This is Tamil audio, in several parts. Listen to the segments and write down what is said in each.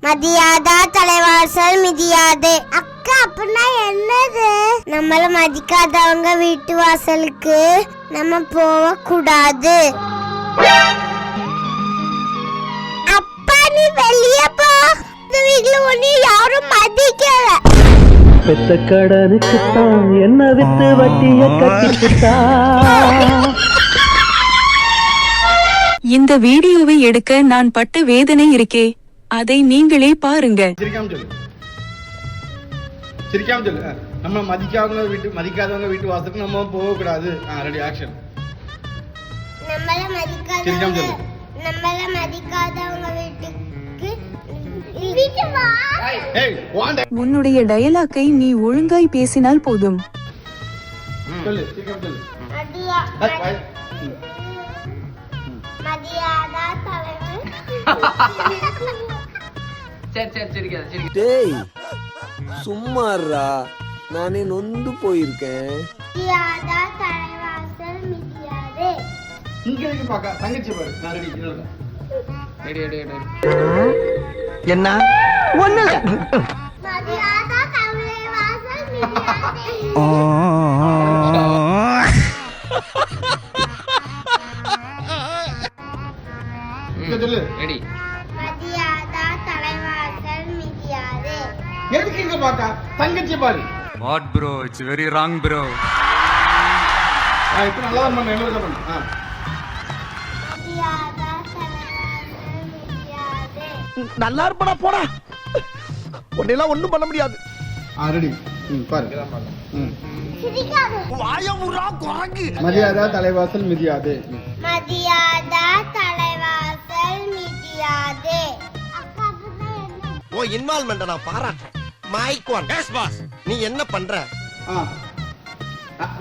மதியாதா தலைவாசல் மிதியாது. அக்கா அப்படின்னா என்னது? நம்மள மதிக்காதவங்க வீட்டு வாசலுக்கு நம்ம போக கூடாது. அப்பா நீ வெளிய போ, இந்த வீட்ல ஒண்ணு யாரும் மதிக்கல. பெத்த கடனுக்குத்தான் என்ன வித்து வட்டிய கட்டிக்கிட்டா. இந்த வீடியோவை எடுக்க நான் பட்ட வேதனை இருக்கே, அதை நீங்களே பாருங்க. சிரிக்காம சொல்லு. நம்ம மதிக்காதவங்க வீட்டு வாசலுக்கு நம்ம போக கூடாது. Ready action. நம்மள மதிக்காதவங்க வீட்டுக்கு உன்னுடைய டயலாக்கை நீ ஒழுங்காய் பேசினால் போதும். சொல்லு, சிரிக்காம சொல்லு. மதியாதா தலைவர். டேய் சும்மாறா, நானே நொந்து போயிருக்கேன். மதியாதா தலைவாசல் மிதியாது. இங்க இருக்கு பாக்க தங்கச்சி பாரு. நான் ரெடி. என்ன ஒண்ணுல மதியாதா தலைவாசல் மிதியாது. சொல்லு. ரெடி. மதியாதா தலைவாசல் மிதியாது. எதுக்கு இங்க பாக்க தங்கச்சி பாரு. What bro? It's very wrong bro. இப்ப நல்லா பண்ணு. என்ன பண்ணு? மதியாதா தலைவாசல் மிதியாது. நல்லா இருப்படா போடா, உன்னெல்லாம் ஒண்ணும் பண்ண முடியாது. ரெடி. பாரு. சிரிக்காத. வாயமுறா குரங்கு. மதியாதா தலைவாசல் மிதியாது. மதியாதா தலைவாசல் மிதியாது. அக்கா அப்படின்னா என்ன? ஓ இன்வால்வ்மென்ட் நான் பாராட்டேன். Mic on. Yes boss. நீ என்ன பண்ற?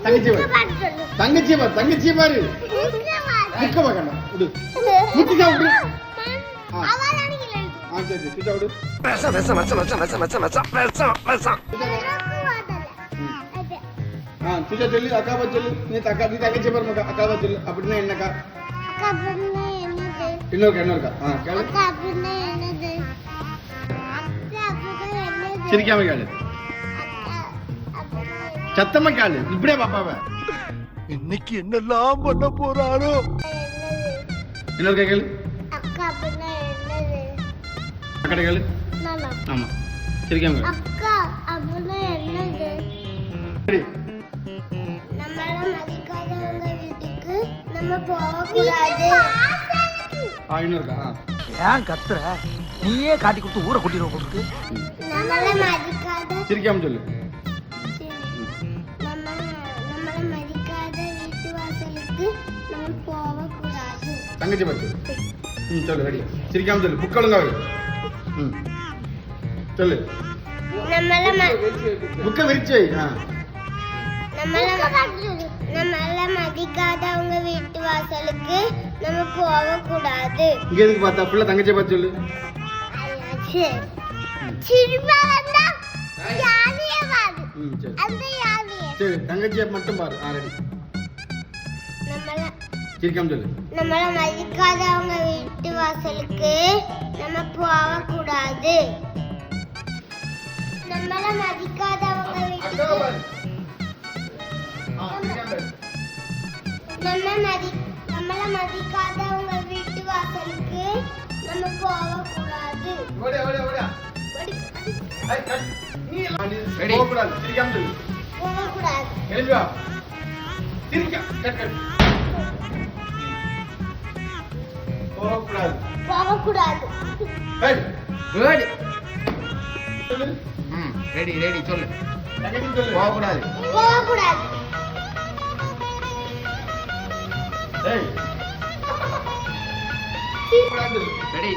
தங்கச்சி பாரு. சொல்லு. தங்கச்சி பாரு. தங்கச்சி பாரு. நிக்க பாக்கணும். விடு. முட்டிக்கா விடு. சரி கிட்ட விடு. சுஜா சொல்லு. அக்காவா சொல்லு. நீ தங்கச்சி பாரு. அக்காவா சொல்லு. அப்படின்னா என்னக்கா? அக்கா அப்படின்னா என்னது? இன்னொருக்கா. கேளு. அக்கா அப்படின்னா என்னது? அக்கா அப்படின்னா என்னது? சிரிக்காம கேளு. சத்தமா கேளு. இப்படியே பாப்பாவ. இன்னைக்கு என்னெல்லாம் பண்ண போறாரோ. இன்னொருக்கா கேளு. அக்கா அப்படின்னா என்னது? அக்கா கேளு. நானா? ஆமா. சிரிக்காம கேளு. அக்கா அப்படின்னா என்னது? சரி. நம்மள மதிக்காதவங்க வீட்டுக்கு நம்ம போக கூடாது. இன்னொருக்கா. ஏன் கத்துற? நீயே காட்டி கொடுத்து ஊரை கூட்டிடுவோம் போட்டுருக்கு. நம்மள மதிக்காத சிரிக்காம சொல்லு. நம்மள மதிக்காத வீட்டு வாசலுக்கு நம்ம போக கூடாது. தங்கச்சி பாரு. சொல்லு. ரெடி. சிரிக்காம சொல்லு. புக் ஒழுங்கா வை. சொல்லு. நம்மள புக்க விரிச்சு வை. நம்மள மதிக்காதவங்க வீட்டு வாசலுக்கு நம்ம போக கூடாது. இங்க எதுக்கு பார்த்தா புள்ள தங்கச்சி பார்த்து சொல்லு. சரி தங்கச்சியை மட்டும் பாரு. ரெடி. சிரிக்காம சொல்லு. நம்மள மதிக்காதவங்க வீட்டு வாசலுக்கு நம்ம போக கூடாது. நம்மள மதிக்காதவங்க வீட்டுக்கு நம்மள மதிக்காதவங்க வீட்டு வாசலுக்கு நம்ம போக கூடாது. சிரிக்காம சொல்லு. போக கூடாது. எழுந்து வா. போகக்கூடாது. போகக்கூடாது. Good. ரெடி சொல்லு. போகக்கூடாது. போகக்கூடாது. ரெடி.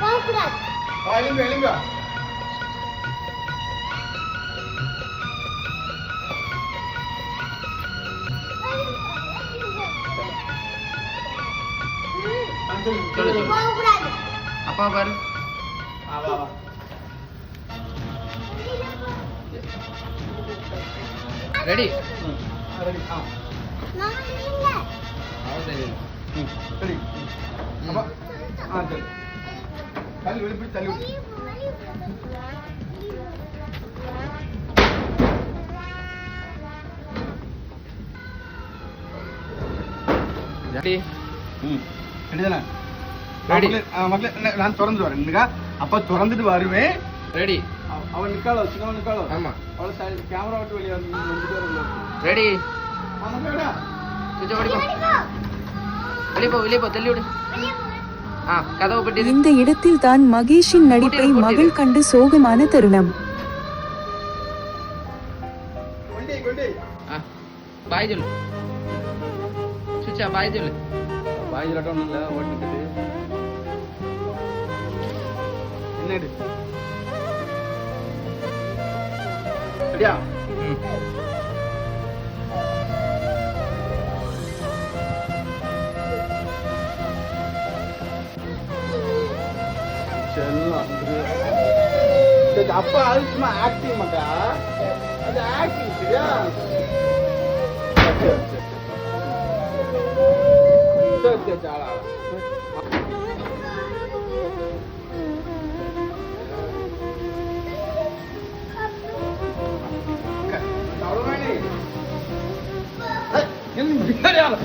போகக்கூடாது. எழுந்து சொல்லு. போகக்கூடாது. அப்பா பாரு. ரெடி. சரி. அப்பா. சரி. தள்ளி விடு தள்ளி விடு ரெடி ரெடிதானே Ready. மக்களே நான் திறந்து வரேன் நிக்கா அப்ப திறந்துட்டு வருவேன் ரெடி அவன் நிக்காளோ சின்னவன் நிக்காளோ ஆமா அவளை கேமரா விட்டு வெளியே வந்துட்டு வரணும் ரெடி மக்களேடா சுஜா ஓடி போ வெளியே போ தள்ளி விடு கதவை பட்டி இந்த இடத்தில் தான் மகேஷின் நடிப்பை மகள் கண்டு சோகமான தருணம். கொண்டே பாய் சொல்லு சுச்சா பாய் சொல்லு பாய் சொல்லட்டும் இல்ல ஓட்டிட்டு என்னடு ரெடியா அப்பா அது சும்மா ஆக்டிங் மக்கா அது ஆக்டிங் சரியா சரி அவ்வளோ